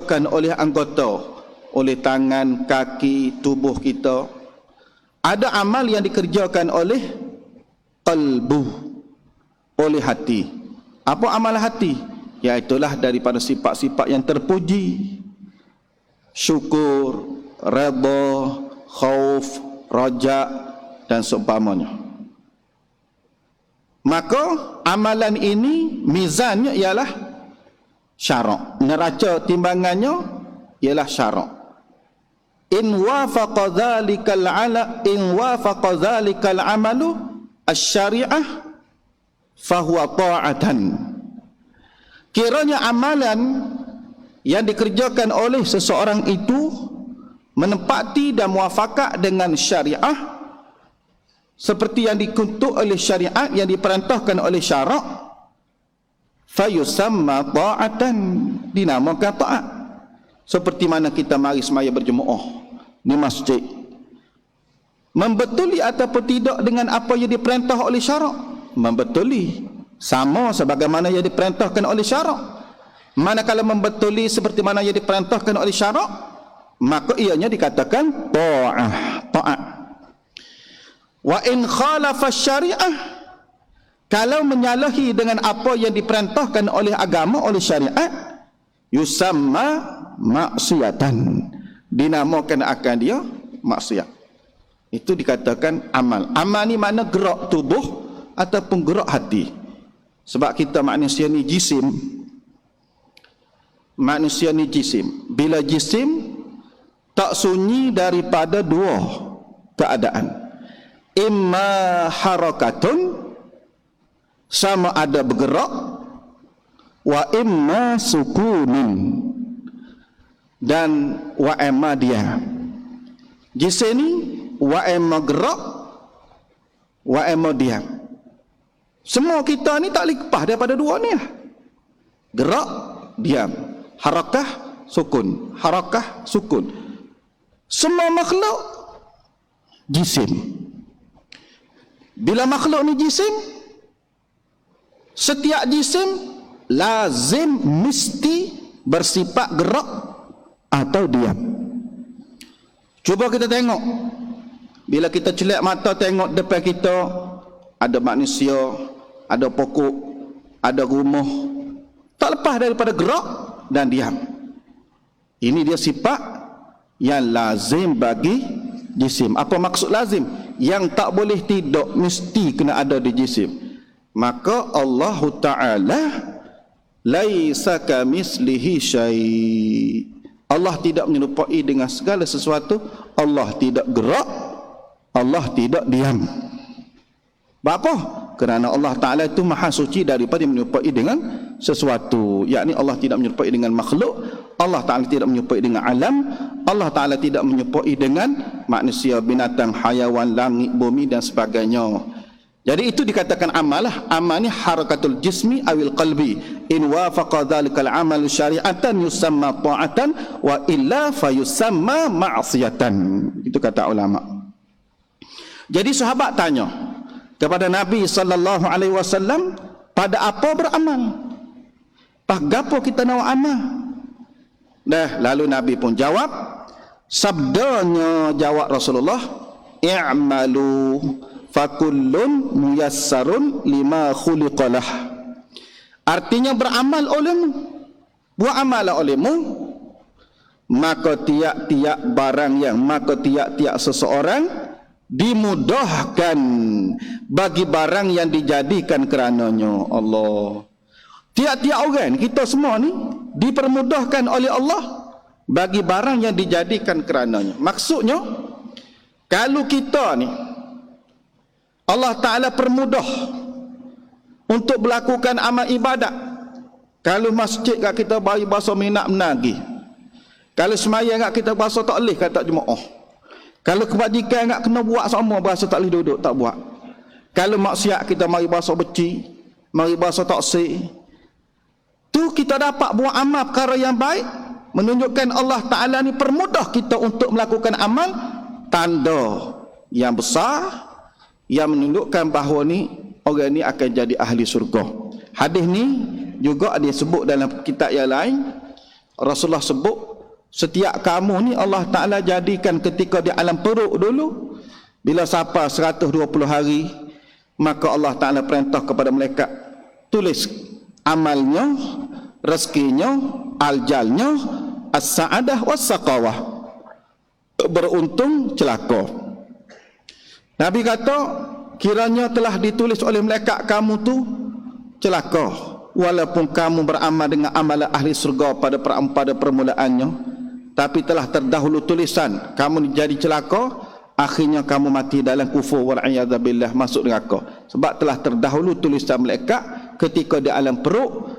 dikerjakan oleh anggota, oleh tangan, kaki, tubuh kita. Ada amal yang dikerjakan oleh qalbu, oleh hati. Apa amal hati? Iaitulah daripada sifat-sifat yang terpuji. Syukur, redha, khauf, raja dan seumpamanya. Maka amalan ini mizannya ialah syarak. Neraca timbangannya ialah syarak. In wafaqa dhalikal amalu asy-syari'ah fahuwa ta'atan. Kiranya amalan yang dikerjakan oleh seseorang itu menepati dan muafakat dengan syariah, seperti yang dikutuk oleh syariat, yang diperintahkan oleh syarak, fayusamma ta'atan, dinamakan ta'at. Seperti mana kita mari semaya berjemaah di masjid, membetuli ataupun tidak dengan apa yang diperintah oleh syarak? Membetuli, sama sebagaimana yang diperintahkan oleh syarak. Manakala membetuli seperti mana yang diperintahkan oleh syarak, maka ianya dikatakan ta'at. Wa in khalafa syariah, kalau menyalahi dengan apa yang diperintahkan oleh agama, oleh syariat, yusamma maksiatan, dinamakan akan dia maksiat. Itu dikatakan amal. Amal ni mana gerak tubuh ataupun gerak hati. Sebab kita manusia ni jisim. Manusia ni jisim. Bila jisim tak sunyi daripada dua keadaan. Imma harakatun, sama ada bergerak, wa imma sukunin, dan wa imma diam. Jisim ni wa imma gerak, wa imma diam. Semua kita ni tak boleh lepas daripada dua ni lah. Gerak, diam. Harakah, sukun. Harakah, sukun. Semua makhluk jisim. Bila makhluk ni jisim, setiap jisim lazim mesti bersifat gerak atau diam. Cuba kita tengok, bila kita celak mata tengok depan kita, ada manusia, ada pokok, ada rumah, tak lepas daripada gerak dan diam. Ini dia sifat yang lazim bagi jisim. Apa maksud lazim? Yang tak boleh tidak, mesti kena ada di jisim. Maka Allah Ta'ala laisa kamitslihi syai'. Allah tidak menyerupai dengan segala sesuatu. Allah tidak gerak, Allah tidak diam. Apa? Kerana Allah Ta'ala itu maha suci daripada menyerupai dengan sesuatu. Yakni Allah tidak menyerupai dengan makhluk, Allah Ta'ala tidak menyerupai dengan alam, Allah Ta'ala tidak menyerupai dengan manusia, binatang, hayawan, langit, bumi dan sebagainya. Jadi itu dikatakan amal lah. Amal ni harakatul jismi awil qalbi. In wafaqa dhalikal amal syari'atan yusamma ta'atan, wa illa fayusamma ma'siyatan. Itu kata ulama. Jadi sahabat tanya kepada Nabi sallallahu alaihi wasallam, pada apa beramal? Gapo kita nak amal? Dah, lalu Nabi pun jawab, sabdanya jawab Rasulullah, i'malu fakullun muyassarun lima khuliqalah. Artinya beramal olehmu, buat amal olehmu, maka tiap-tiap barang yang, maka tiap-tiap seseorang dimudahkan bagi barang yang dijadikan kerananya. Allah, tiap-tiap orang kita semua ni dipermudahkan oleh Allah bagi barang yang dijadikan kerananya. Maksudnya, kalau kita ni Allah Ta'ala permudah untuk melakukan amal ibadat. Kalau masjid kat kita bagi bahasa minat menagih, kalau semaya kat kita bahasa tak boleh kata jemaah, kalau kebajikan kat kena buat sama bahasa tak boleh duduk tak buat, kalau maksiat kita mari bahasa beci, mari bahasa taksir, tu kita dapat buat amal perkara yang baik, menunjukkan Allah Ta'ala ni permudah kita untuk melakukan amal. Tanda yang besar yang menunjukkan bahawa ni orang ni akan jadi ahli surga. Hadis ni juga dia sebut dalam kitab yang lain, Rasulullah sebut setiap kamu ni Allah Ta'ala jadikan ketika di alam perut dulu, bila sampai 120 hari, maka Allah Ta'ala perintah kepada malaikat, tulis amalnya, rezekinya, aljalnya, as-sa'adah was-saqawah, beruntung, celaka. Nabi kata, kiranya telah ditulis oleh malaikat kamu tu celaka, walaupun kamu beramal dengan amalan ahli surga pada permulaannya, tapi telah terdahulu tulisan kamu jadi celaka, akhirnya kamu mati dalam kufur wal'iyadzabillah, masuk neraka. Sebab telah terdahulu tulisan malaikat ketika di alam perut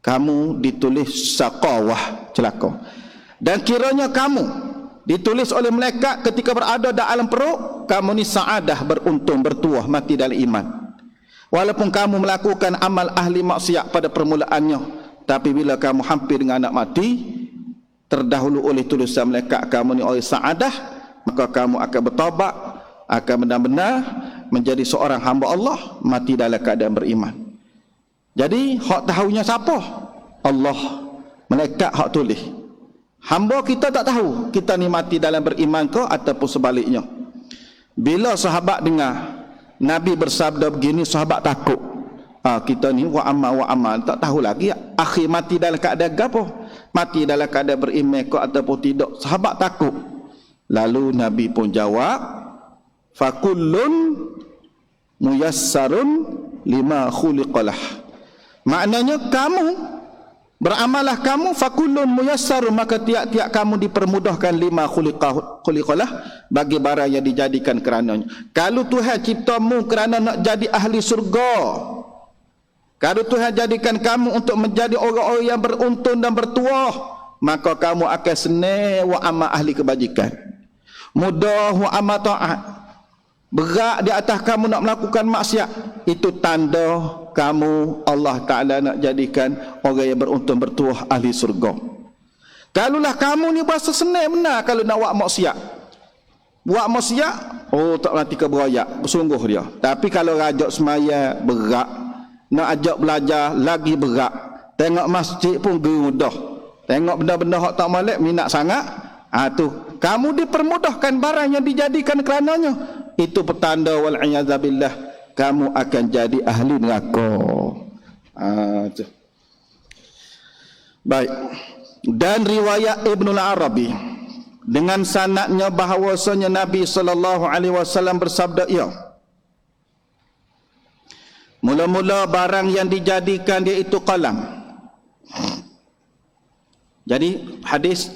kamu ditulis saqawah, celaka. Dan kiranya kamu ditulis oleh malaikat ketika berada di alam perut, kamu ni sa'adah, beruntung, bertuah, mati dalam iman. Walaupun kamu melakukan amal ahli maksiat pada permulaannya, tapi bila kamu hampir dengan anak mati, terdahulu oleh tulisan malaikat kamu ni oleh sa'adah, maka kamu akan bertaubat, akan benar-benar menjadi seorang hamba Allah, mati dalam keadaan beriman. Jadi hak tahunya siapa? Allah. Malaikat hak tulis. Hamba kita tak tahu kita ni mati dalam beriman ke ataupun sebaliknya. Bila sahabat dengar Nabi bersabda begini, sahabat takut. Kita ni wa amal tak tahu lagi akhir mati dalam keadaan gapo, mati dalam keadaan beriman ke ataupun tidak. Sahabat takut. Lalu Nabi pun jawab, fakullun muyassarun lima khuliqalah. Maknanya kamu beramalah kamu, fakullun muyassarun, maka tiap-tiap kamu dipermudahkan lima khuliqalah, bagi barang yang dijadikan kerananya. Kalau Tuhan ciptamu kerana nak jadi ahli surga, kalau Tuhan jadikan kamu untuk menjadi orang-orang yang beruntung dan bertuah, maka kamu akan senang wa amal ahli kebajikan, mudah wa amal ta'at. Berat di atas kamu nak melakukan maksiat, itu tanda kamu Allah Ta'ala nak jadikan orang yang beruntung, bertuah, ahli surga. Kalulah kamu ni berasa senang benar kalau nak buat maksiat, tak nanti keberoyak, bersungguh dia. Tapi kalau rajak semaya berat, nak ajak belajar lagi berat, tengok masjid pun mudah, tengok benda-benda hak tak molek minat sangat, tu kamu dipermudahkan barang yang dijadikan kerananya, itu petanda wal'iyadzabillah kamu akan jadi ahli neraka. Baik. Dan riwayat Ibnul Arabi dengan sanadnya bahawasanya Nabi SAW bersabda, ya, mula-mula barang yang dijadikan dia itu qalam. Jadi hadis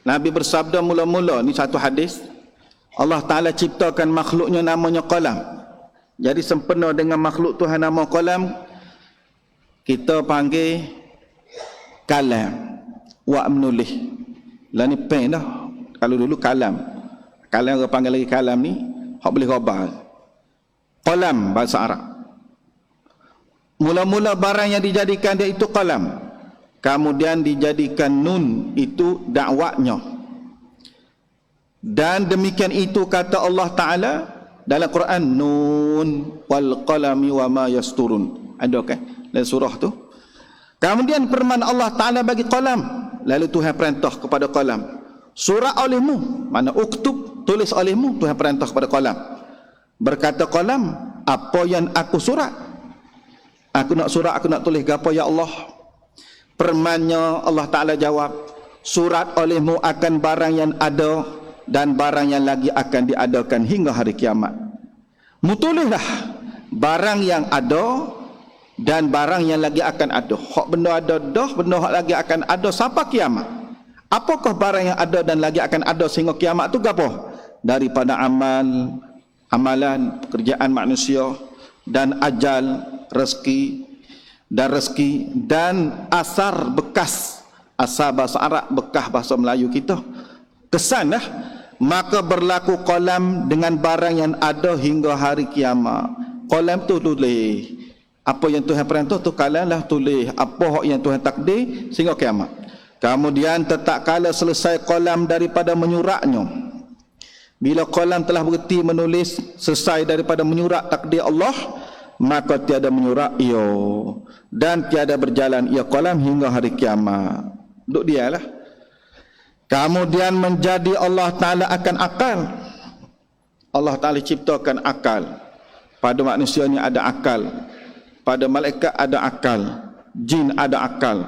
Nabi bersabda mula-mula, ni satu hadis, Allah Ta'ala ciptakan makhluknya namanya qalam. Jadi sempena dengan makhluk Tuhan nama qalam, kita panggil kalam, wa menulis. Lah ni pen dah. Kalau dulu kalam. Kalam orang panggil lagi kalam ni, hak boleh robal. Qalam bahasa Arab. Mula-mula barang yang dijadikan dia itu qalam. Kemudian dijadikan nun, itu dakwanya. Dan demikian itu kata Allah Ta'ala dalam Quran, nun wal qalami wa ma yasturun. Ada kan dalam surah tu. Kemudian firman Allah Ta'ala bagi qalam, lalu Tuhan perintah kepada qalam, surat olehmu, mana uktub, tulis olehmu. Tuhan perintah kepada qalam, berkata qalam, apa yang aku surat? Aku nak surat, aku nak tulis apa ya Allah? Firmannya Allah Ta'ala jawab, surat olehmu akan barang yang ada dan barang yang lagi akan diadakan hingga hari kiamat. Mutulislah barang yang ada dan barang yang lagi akan ada. Hak benda ada dah, benda hak lagi akan ada sampai kiamat. Apakah barang yang ada dan lagi akan ada sehingga kiamat tu apa? Daripada amalan, pekerjaan manusia, dan ajal, rezeki dan asar, bekas. Asar bahasa Arab, bekas bahasa Melayu kita. Kesan dah. Maka berlaku qalam dengan barang yang ada hingga hari kiamat. Qalam tu tulis apa yang Tuhan perintah tu, kalam lah tulis apa yang Tuhan takdir sehingga kiamat. Kemudian tetap kala selesai qalam daripada menyuratnya, bila qalam telah berhenti menulis, selesai daripada menyurat takdir Allah, maka tiada menyurat ia dan tiada berjalan ia qalam hingga hari kiamat. duk dia lah. Kemudian menjadi Allah Ta'ala akan akal. Allah Ta'ala ciptakan akal. Pada manusia ni ada akal. Pada malaikat ada akal. Jin ada akal.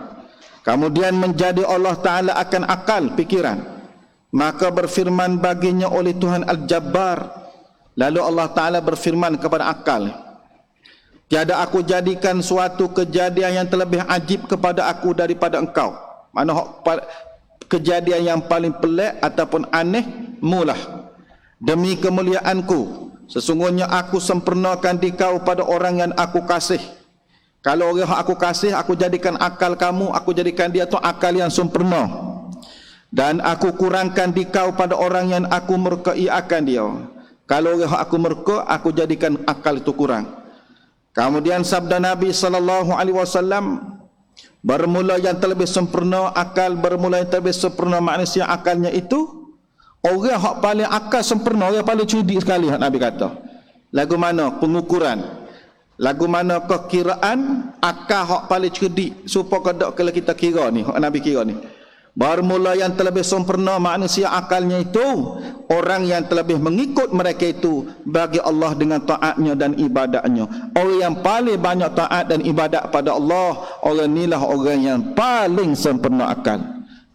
Kemudian menjadi Allah Ta'ala akan akal, pikiran. Maka berfirman baginya oleh Tuhan Al-Jabbar. Lalu Allah Ta'ala berfirman kepada akal, tiada aku jadikan suatu kejadian yang terlebih ajib kepada aku daripada engkau. Mana kejadian yang paling pelik ataupun aneh mulah. Demi kemuliaanku, sesungguhnya aku sempurnakan di kau pada orang yang aku kasih. Kalau orang yang aku kasih, aku jadikan akal kamu, aku jadikan dia tu akal yang sempurna. Dan aku kurangkan di kau pada orang yang aku murkai akan dia. Kalau orang yang aku murka, aku jadikan akal itu kurang. Kemudian sabda Nabi SAW, bermula yang terlebih sempurna akal, bermula yang terlebih sempurna manusia akalnya itu orang yang paling akal sempurna, orang yang paling cerdik sekali, Nabi kata. Lagu mana pengukuran, lagu mana kekiraan akal yang paling cerdik, supaya kedok kalau kita kira ni, Nabi kira ni. Bermula yang terlebih sempurna manusia akalnya itu orang yang terlebih mengikut mereka itu bagi Allah dengan taatnya dan ibadatnya. Orang yang paling banyak taat dan ibadat pada Allah, orang inilah orang yang paling sempurna akal.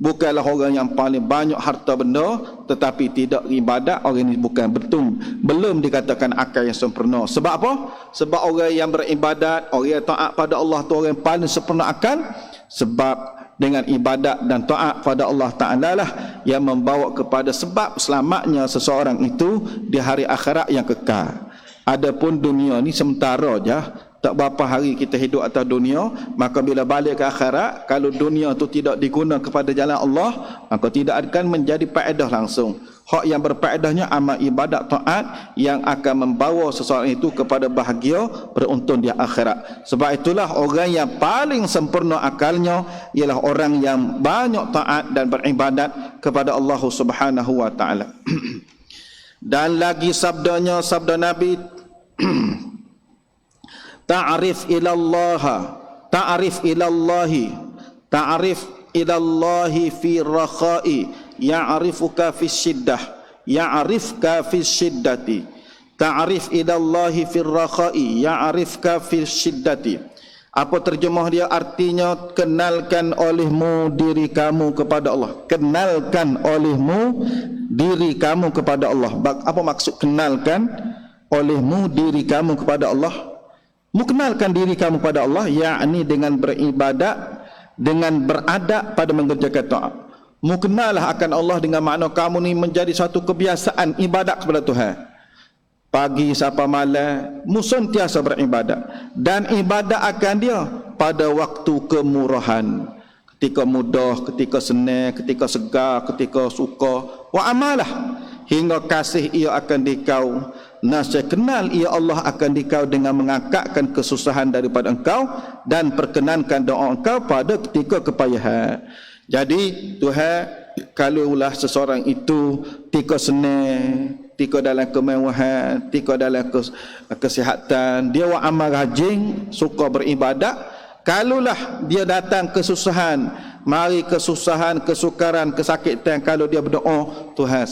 Bukanlah orang yang paling banyak harta benda tetapi tidak ibadat. Orang ini bukan betul, belum dikatakan akal yang sempurna. Sebab apa? Sebab orang yang beribadat, orang yang taat pada Allah tu orang yang paling sempurna akal. Sebab dengan ibadat dan taat pada Allah Ta'ala lah yang membawa kepada sebab selamatnya seseorang itu di hari akhirat yang kekal. Adapun dunia ni sementara je, tak berapa hari kita hidup atas dunia, maka bila balik ke akhirat, kalau dunia tu tidak digunakan kepada jalan Allah, maka tidak akan menjadi faedah langsung. Hak yang berfaedahnya amal ibadat taat yang akan membawa seseorang itu kepada bahagia beruntung di akhirat. Sebab itulah orang yang paling sempurna akalnya ialah orang yang banyak taat dan beribadat kepada Allah Subhanahu wa taala. Dan lagi sabdanya, sabda Nabi, ta'rif ilallaha, ta'rif ilallahi, ta'rif ilallahi fi rakha'i, ya'rifuka fi syiddah, ya'rifka fi syiddati. Ta'rif ilallahi fi rakha'i, ya'rifka fi syiddati. Apa terjemah dia? Artinya kenalkan olehmu diri kamu kepada Allah. Kenalkan olehmu diri kamu kepada Allah. Apa maksud kenalkan olehmu diri kamu kepada Allah? Mengenalkan diri kamu kepada Allah, yakni dengan beribadat, dengan beradab pada mengerjakan taat. Mengenallah akan Allah dengan makna kamu ni menjadi satu kebiasaan ibadat kepada Tuhan. Pagi sampai malam, sentiasa beribadat. Dan ibadat akan dia pada waktu kemurahan. Ketika mudah, ketika senang, ketika segar, ketika suka. Wa amalah. Hingga kasih ia akan dikau. Nasya kenal ia Allah akan dikau dengan mengangkatkan kesusahan daripada engkau dan perkenankan doa engkau pada ketika kepayahan. Jadi Tuhan, kalaulah seseorang itu tika senang, tika dalam kemewahan, tika dalam kesihatan, dia wa amal rajin, suka beribadat, kalaulah dia datang kesusahan, mari kesusahan, kesukaran, kesakitan, kalau dia berdoa, Tuhan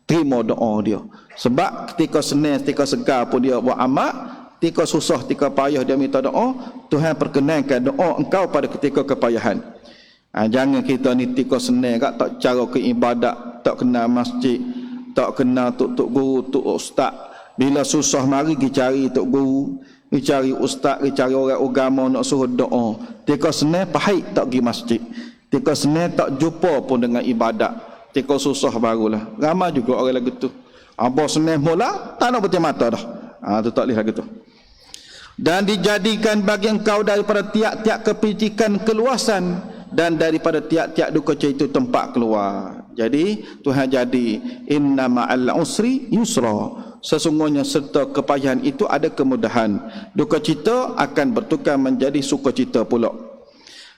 terima doa dia. Sebab ketika senang, ketika segar pun dia buat amal, ketika susah, ketika payah dia minta doa, Tuhan perkenankan doa engkau pada ketika kepayahan. Jangan kita ni ketika senang tak cara ke ibadat, tak kenal masjid, tak kenal tok guru, tok ustaz. Bila susah mari pergi cari tok guru, pergi cari ustaz, pergi cari orang agama nak suruh doa. Ketika senang pahit tak pergi masjid. Ketika senang tak jumpa pun dengan ibadat. Ketika susah barulah. Ramai juga orang lagu tu. Apa senang mula, tak nak putih mata dah. Tu tak boleh lagu tu. Dan dijadikan bagi engkau daripada tiap-tiap kepicikan keluasan dan daripada tiap-tiap duka cita itu tempat keluar. Jadi Tuhan jadi inna ma'al usri yusra. Sesungguhnya serta kepayahan itu ada kemudahan. Duka cita akan bertukar menjadi sukacita pula.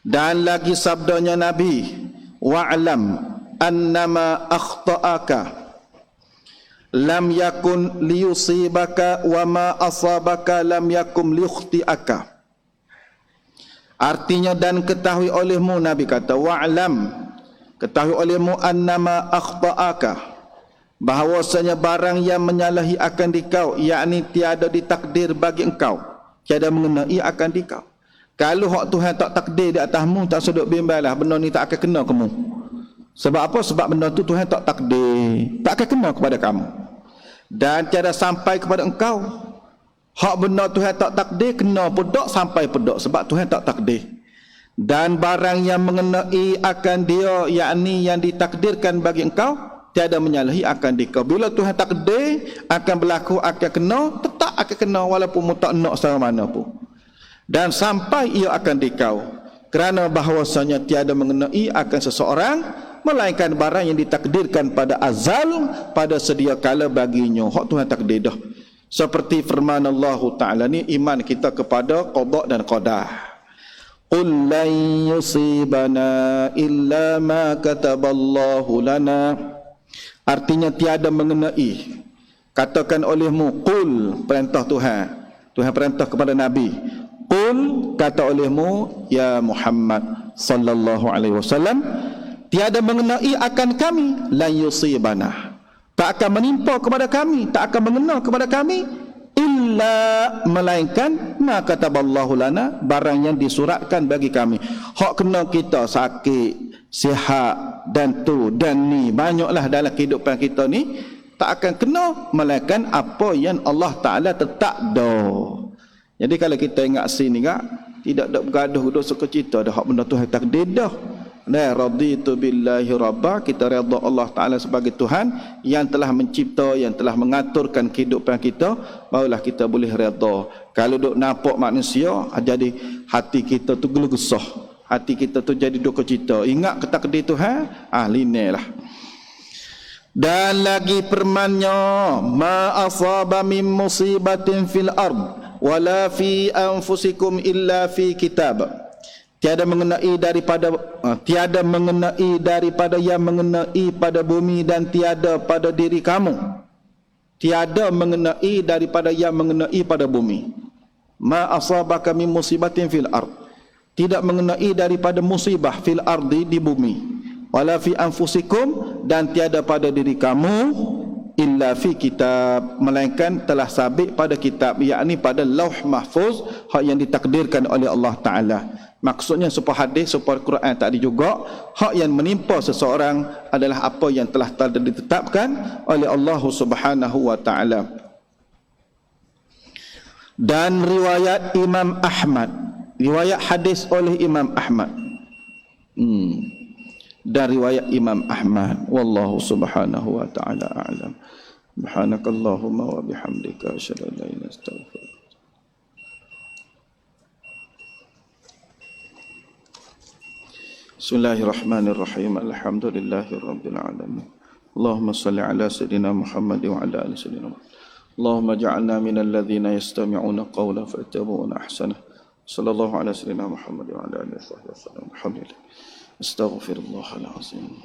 Dan lagi sabdanya Nabi, wa'lam annama akhta'aka lam yakun liyusibaka wa ma asabaka lam yakun liyukhti'aka. Artinya dan ketahui olehmu, Nabi kata, wa'lam, ketahui olehmu annama akhta'aka, bahawasanya barang yang menyalahi akan dikau, yakni tiada ditakdir bagi engkau, tiada mengenai akan dikau. Kalau hak Tuhan tak takdir di atasmu, tak sudut bimbanglah, benda ni tak akan kena kamu. Sebab apa? Sebab benda tu Tuhan tak takdir, tak akan kena kepada kamu. Dan tiada sampai kepada engkau. Hak benda Tuhan tak takdir, kena pedok sampai pedok, sebab Tuhan tak takdir. Dan barang yang mengenai akan dia, yakni yang ditakdirkan bagi engkau, tiada menyalahi akan dikau. Bila Tuhan takdir akan berlaku, akan kena, tetap akan kena walaupun mu tak nak secara mana pun. Dan sampai ia akan dikau. Kerana bahawasanya tiada mengenai akan seseorang melainkan barang yang ditakdirkan pada azal, pada sedia kala baginya. Hak Tuhan takdir dah. Seperti firman Allah Ta'ala ni, iman kita kepada qada dan qadar. Qul lan yusibana illa ma kataballahu lana. Artinya tiada mengenai. Katakan olehmu, qul, perintah Tuhan. Tuhan perintah kepada Nabi. Qul, kata olehmu, ya Muhammad sallallahu alaihi wasallam, tiada mengenai akan kami, lan yusibana, tak akan menimpa kepada kami, tak akan mengena kepada kami, illa, melainkan ma kataballahu lana, barang yang disuratkan bagi kami. Hak kena kita sakit, sihat dan tu dan ni, banyaklah dalam kehidupan kita ni, tak akan kena melainkan apa yang Allah Ta'ala tetap dah. Jadi kalau kita ingat sini kan, tidak ada bergaduh dosa kecita dah, hak benda Tuhan takdir dah. Nah, raditu billahi rabba, kita redha Allah Ta'ala sebagai Tuhan yang telah mencipta, yang telah mengaturkan kehidupan kita, barulah kita boleh redha. Kalau duk nampak manusia, jadi hati kita tu gelisah, hati kita tu jadi duka cita. Ingat ketakdir Tuhan, linailah. Dan lagi firman-Nya, ma asaba min musibatin fil ard wala fi anfusikum illa fi kitab. Tiada mengenai daripada yang mengenai pada bumi dan tiada pada diri kamu. Tiada mengenai daripada yang mengenai pada bumi. Ma asabaka min musibatin fil ard. Tidak mengenai daripada musibah fil ardi, di bumi. Wala fi anfusikum, dan tiada pada diri kamu, illa fi kitab, melainkan telah sabit pada kitab, yakni pada lauh mahfuz, hak yang ditakdirkan oleh Allah Ta'ala. Maksudnya supaya hadis, supaya Quran tadi juga, hak yang menimpa seseorang adalah apa yang telah ditetapkan oleh Allah Subhanahu wa Ta'ala. Dan riwayat Imam Ahmad, riwayat hadis oleh Imam Ahmad, dan riwayat Imam Ahmad, wallahu subhanahu wa ta'ala a'lam. Subhanakallahumma wa bihamdika asyhadu an la ilaha illa anta astaghfiruka. Bismillahirrahmanirrahim. Alhamdulillahirabbil alamin. Allahumma shalli ala sayidina Muhammad wa ala ali sayidina Muhammad. Allahumma ja'alna minal ladzina yastami'una qawla fayattabi'una ahsana. Sallallahu ala sayidina Muhammad wa ala alihi wa sahbihi wasallam. Alhamdulillah. Astaghfirullahal azim.